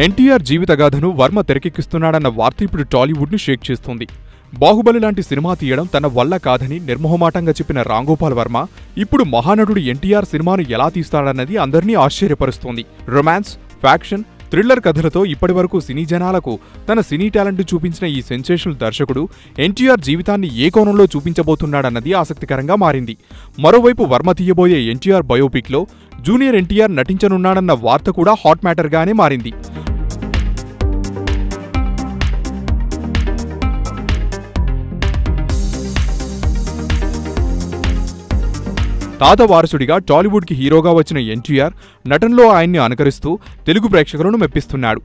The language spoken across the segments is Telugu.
ఎన్టీఆర్ జీవితగాథను వర్మ తెరకెక్కిస్తున్నాడన్న వార్త ఇప్పుడు టాలీవుడ్ ని షేక్ చేస్తుంది. బాహుబలి లాంటి సినిమా తీయడం తన వల్ల కాదని నిర్మోహమాటంగా చెప్పిన రాంగోపాల్ వర్మ ఇప్పుడు మహానటుడు ఎన్టీఆర్ సినిమాను ఎలా తీస్తాడన్నది అందరినీ ఆశ్చర్యపరుస్తోంది. రొమాన్స్, ఫ్యాక్షన్, థ్రిల్లర్ కథలతో ఇప్పటివరకు సినీ జనాలకు తన సినీ టాలెంట్ చూపించిన ఈ సెన్సేషనల్ దర్శకుడు ఎన్టీఆర్ జీవితాన్ని ఏ కోణంలో చూపించబోతున్నాడన్నది ఆసక్తికరంగా మారింది. మరోవైపు వర్మ తీయబోయే ఎన్టీఆర్ బయోపిక్ లో జూనియర్ ఎన్టీఆర్ నటించనున్నాడన్న వార్త కూడా హాట్ మ్యాటర్ గానే మారింది. తాత వారసుడిగా టాలీవుడ్ కి హీరోగా వచ్చిన ఎన్టీఆర్ నటనలో ఆయన్ని అనుకరిస్తూ తెలుగు ప్రేక్షకులను మెప్పిస్తున్నాడు.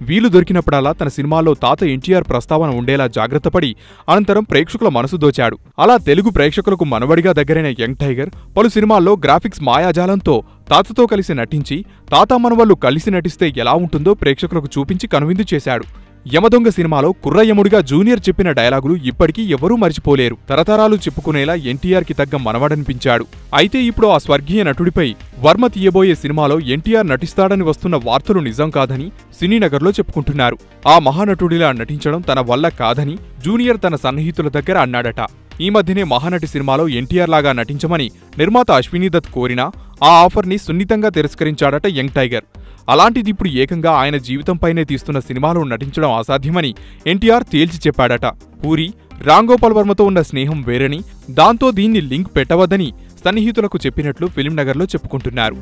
వీలు దొరికినప్పుడల్లా తన సినిమాల్లో తాత ఎన్టీఆర్ ప్రస్తావన ఉండేలా జాగ్రత్తపడి అనంతరం ప్రేక్షకుల మనసు దోచాడు. అలా తెలుగు ప్రేక్షకులకు మనవడిగా దగ్గరైన యంగ్ టైగర్ పలు సినిమాల్లో గ్రాఫిక్స్ మాయాజాలంతో తాతతో కలిసి నటించి తాత మనవళ్లు కలిసి నటిస్తే ఎలా ఉంటుందో ప్రేక్షకులకు చూపించి కనువిందు చేశాడు. యమదొంగ సినిమాలో కుర్రయముడిగా జూనియర్ చెప్పిన డైలాగులు ఇప్పటికీ ఎవరూ మరిచిపోలేరు. తరతరాలు చెప్పుకునేలా ఎన్టీఆర్ కి తగ్గ మనవడనిపించాడు. అయితే ఇప్పుడు ఆ స్వర్గీయ నటుడిపై వర్మ తీయబోయే సినిమాలో ఎన్టీఆర్ నటిస్తాడని వస్తున్న వార్తలు నిజం కాదని సినీనగర్లో చెప్పుకుంటున్నారు. ఆ మహానటుడిలా నటించడం తన వల్ల కాదని జూనియర్ తన సన్నిహితుల దగ్గర అన్నాడట. ఈ మధ్యనే మహానటి సినిమాలో ఎన్టీఆర్ లాగా నటించమని నిర్మాత అశ్వినీ దత్ కోరినా ఆ ఆఫర్ని సున్నితంగా తిరస్కరించాడట యంగ్ టైగర్. అలాంటిది ఇప్పుడు ఏకంగా ఆయన జీవితంపైనే తీస్తున్న సినిమాలో నటించడం అసాధ్యమని ఎన్టీఆర్ తేల్చి చెప్పాడట. పూరి, రాంగోపాల్ వర్మతో ఉన్న స్నేహం వేరని, దాంతో దీన్ని లింక్ పెట్టవద్దని సన్నిహితులకు చెప్పినట్లు ఫిల్మ్ నగర్లో చెప్పుకుంటున్నారు.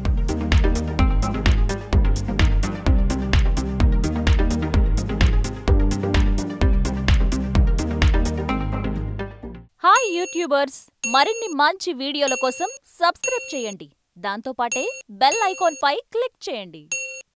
హాయ్ యూట్యూబర్స్, మరిన్ని మంచి వీడియోల కోసం సబ్స్క్రైబ్ చేయండి. దాంతోపాటే బెల్ ఐకాన్ పై క్లిక్ చేయండి.